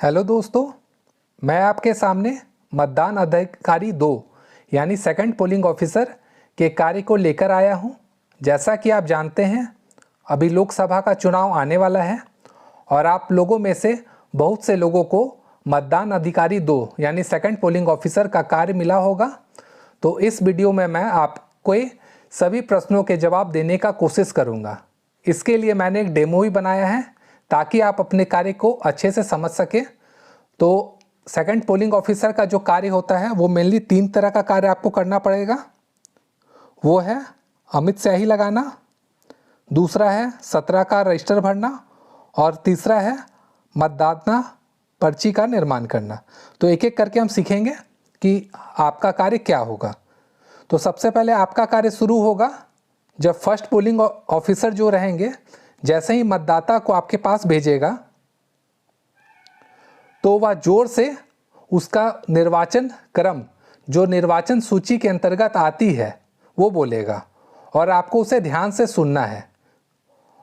Hello दोस्तों, मैं आपके सामने मतदान अधिकारी 2 यानी सेकंड पोलिंग ऑफिसर के कार्य को लेकर आया हूं। जैसा कि आप जानते हैं, अभी लोकसभा का चुनाव आने वाला है और आप लोगों में से बहुत से लोगों को मतदान अधिकारी 2 यानी सेकंड पोलिंग ऑफिसर का कार्य मिला होगा। तो इस वीडियो में मैं आपको सभी प्रश्नों के जवाब देने का कोशिश करूंगा। इसके लिए मैंने एक डेमो भी बनाया है ताकि आप अपने कार्य को अच्छे से समझ सकें। तो सेकंड पोलिंग ऑफिसर का जो कार्य होता है वो मेनली 3 तरह का कार्य आपको करना पड़ेगा। वो है अमिट स्याही लगाना, दूसरा है 17 का रजिस्टर भरना और तीसरा है मतदाता पर्ची का निर्माण करना। तो एक एक करके हम सीखेंगे कि आपका कार्य क्या होगा। तो सबसे पहले आपका कार्य शुरू होगा जब फर्स्ट पोलिंग ऑफिसर जो रहेंगे, जैसे ही मतदाता को आपके पास भेजेगा तो वह जोर से उसका निर्वाचन क्रम जो निर्वाचन सूची के अंतर्गत आती है वो बोलेगा और आपको उसे ध्यान से सुनना है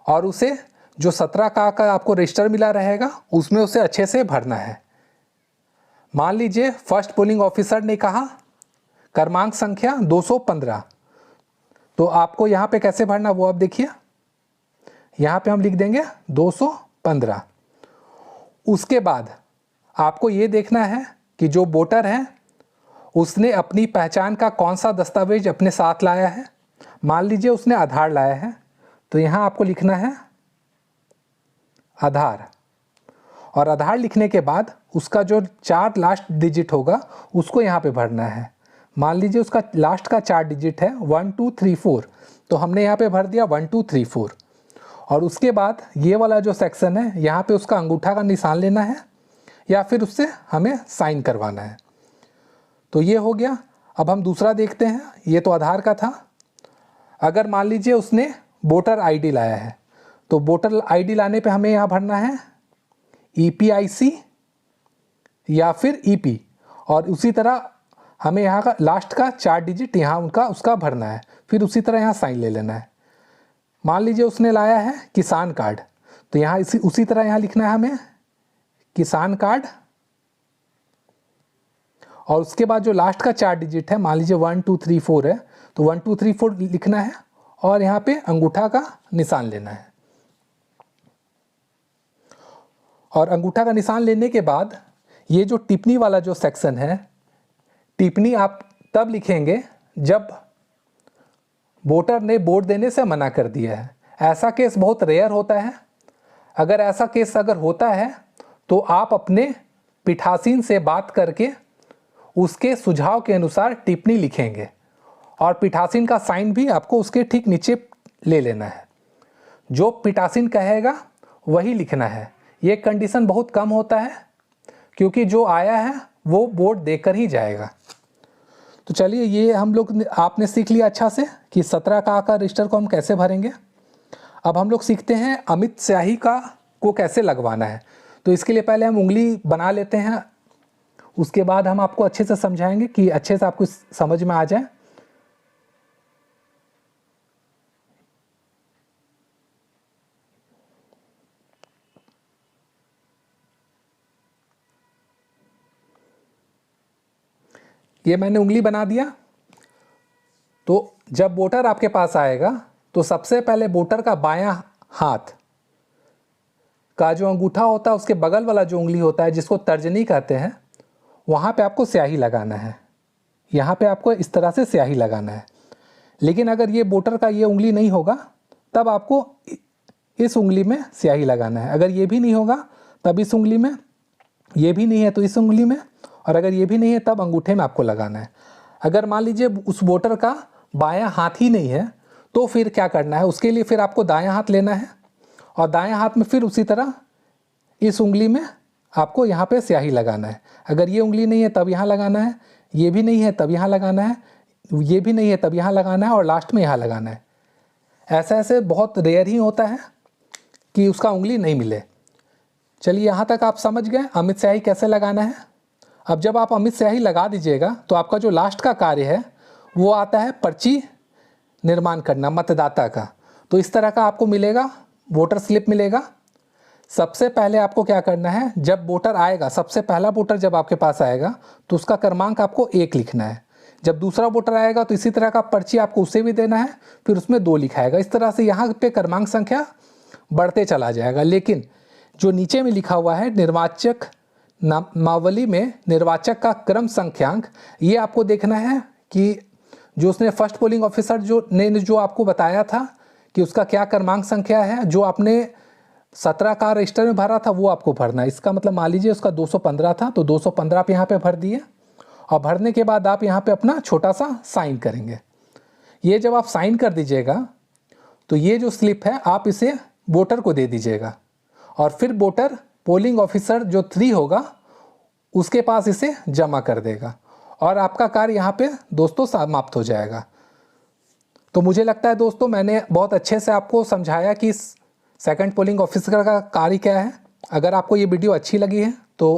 और उसे जो 17 का आपको रजिस्टर मिला रहेगा उसमें उसे अच्छे से भरना है। मान लीजिए फर्स्ट पोलिंग ऑफिसर ने कहा क्रमांक संख्या 215, तो आपको यहाँ पे कैसे भरना वो आप देखिए। यहाँ पे हम लिख देंगे 215। उसके बाद आपको ये देखना है कि जो वोटर है उसने अपनी पहचान का कौन सा दस्तावेज अपने साथ लाया है। मान लीजिए उसने आधार लाया है, तो यहाँ आपको लिखना है आधार और आधार लिखने के बाद उसका जो 4 लास्ट डिजिट होगा उसको यहाँ पे भरना है। मान लीजिए उसका लास्ट का 4 डिजिट है 1 2 3 4, तो हमने यहाँ पे भर दिया 1 2 3 4। और उसके बाद ये वाला जो सेक्शन है यहाँ पे उसका अंगूठा का निशान लेना है या फिर उससे हमें साइन करवाना है। तो ये हो गया। अब हम दूसरा देखते हैं। ये तो आधार का था। अगर मान लीजिए उसने वोटर आईडी लाया है, तो वोटर आईडी लाने पे हमें यहाँ भरना है EPIC या फिर EP और उसी तरह हमें यहाँ का लास्ट का 4 डिजिट यहाँ उसका भरना है। फिर उसी तरह यहाँ साइन ले लेना है। मान लीजिए उसने लाया है किसान कार्ड, तो यहाँ उसी तरह यहाँ लिखना है हमें किसान कार्ड और उसके बाद जो लास्ट का 4 डिजिट है, मान लीजिए 1 2 3 4 है, तो 1 2 3 4 लिखना है और यहाँ पे अंगूठा का निशान लेना है। और अंगूठा का निशान लेने के बाद ये जो टिप्पणी वाला जो सेक्शन है, टिप्पणी आप तब लिखेंगे जब वोटर ने वोट देने से मना कर दिया है। ऐसा केस बहुत रेयर होता है। अगर ऐसा केस होता है तो आप अपने पीठासीन से बात करके उसके सुझाव के अनुसार टिप्पणी लिखेंगे और पीठासीन का साइन भी आपको उसके ठीक नीचे ले लेना है। जो पीठासीन कहेगा वही लिखना है। ये कंडीशन बहुत कम होता है क्योंकि जो आया है वो वोट देकर ही जाएगा। तो चलिए, ये हम लोग आपने सीख लिया अच्छा से कि 17 का रजिस्टर को हम कैसे भरेंगे। अब हम लोग सीखते हैं अमिट स्याही को कैसे लगवाना है। तो इसके लिए पहले हम उंगली बना लेते हैं, उसके बाद हम आपको अच्छे से समझाएंगे कि अच्छे से आपको समझ में आ जाए। ये मैंने उंगली बना दिया। तो जब वोटर आपके पास आएगा तो सबसे पहले वोटर का बायां हाथ का जो अंगूठा होता है उसके बगल वाला जो उंगली होता है जिसको तर्जनी कहते हैं, वहाँ पे आपको स्याही लगाना है। यहाँ पे आपको इस तरह से स्याही लगाना है। लेकिन अगर ये वोटर का ये उंगली नहीं होगा तब आपको इस उंगली में स्याही लगाना है। अगर ये भी नहीं होगा तब इस उंगली में, ये भी नहीं है तो इस उंगली में, और अगर ये भी नहीं है तब अंगूठे में आपको लगाना है। अगर मान लीजिए उस वोटर का बायां हाथ ही नहीं है तो फिर क्या करना है, उसके लिए फिर आपको दायां हाथ लेना है और दायां हाथ में फिर उसी तरह इस उंगली में आपको यहाँ पे स्याही लगाना है। अगर ये उंगली नहीं है तब यहाँ लगाना है, ये भी नहीं है तब यहाँ लगाना है, ये भी नहीं है तब यहाँ लगाना है और लास्ट में यहाँ लगाना है। ऐसे बहुत रेयर ही होता है कि उसका उंगली नहीं मिले। चलिए, यहाँ तक आप समझ गए अमिट स्याही कैसे लगाना है। अब जब आप अमिट स्याही लगा दीजिएगा तो आपका जो लास्ट का कार्य है वो आता है पर्ची निर्माण करना मतदाता का। तो इस तरह का आपको मिलेगा, वोटर स्लिप मिलेगा। सबसे पहले आपको क्या करना है, जब वोटर आएगा, सबसे पहला वोटर जब आपके पास आएगा तो उसका क्रमांक आपको 1 लिखना है। जब दूसरा वोटर आएगा तो इसी तरह का पर्ची आपको उसे भी देना है, फिर उसमें 2 लिखाएगा। इस तरह से यहाँ पे क्रमांक संख्या बढ़ते चला जाएगा। लेकिन जो नीचे में लिखा हुआ है निर्वाचक नामावली में निर्वाचक का क्रम संख्यांक, ये आपको देखना है कि जो उसने फर्स्ट पोलिंग ऑफिसर जो आपको बताया था कि उसका क्या क्रमांक संख्या है, जो आपने 17 का रजिस्टर में भरा था वो आपको भरना है। इसका मतलब मान लीजिए उसका 215 था तो 215 आप यहाँ पे भर दिए, और भरने के बाद आप यहाँ पे अपना छोटा सा साइन करेंगे। ये जब आप साइन कर दीजिएगा तो ये जो स्लिप है आप इसे वोटर को दे दीजिएगा, और फिर वोटर पोलिंग ऑफिसर जो 3 होगा उसके पास इसे जमा कर देगा, और आपका कार्य यहाँ पे दोस्तों समाप्त हो जाएगा। तो मुझे लगता है दोस्तों मैंने बहुत अच्छे से आपको समझाया कि सेकंड पोलिंग ऑफिसर का कार्य क्या है। अगर आपको ये वीडियो अच्छी लगी है तो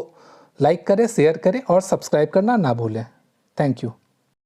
लाइक करें, शेयर करें और सब्सक्राइब करना ना भूलें। Thank you.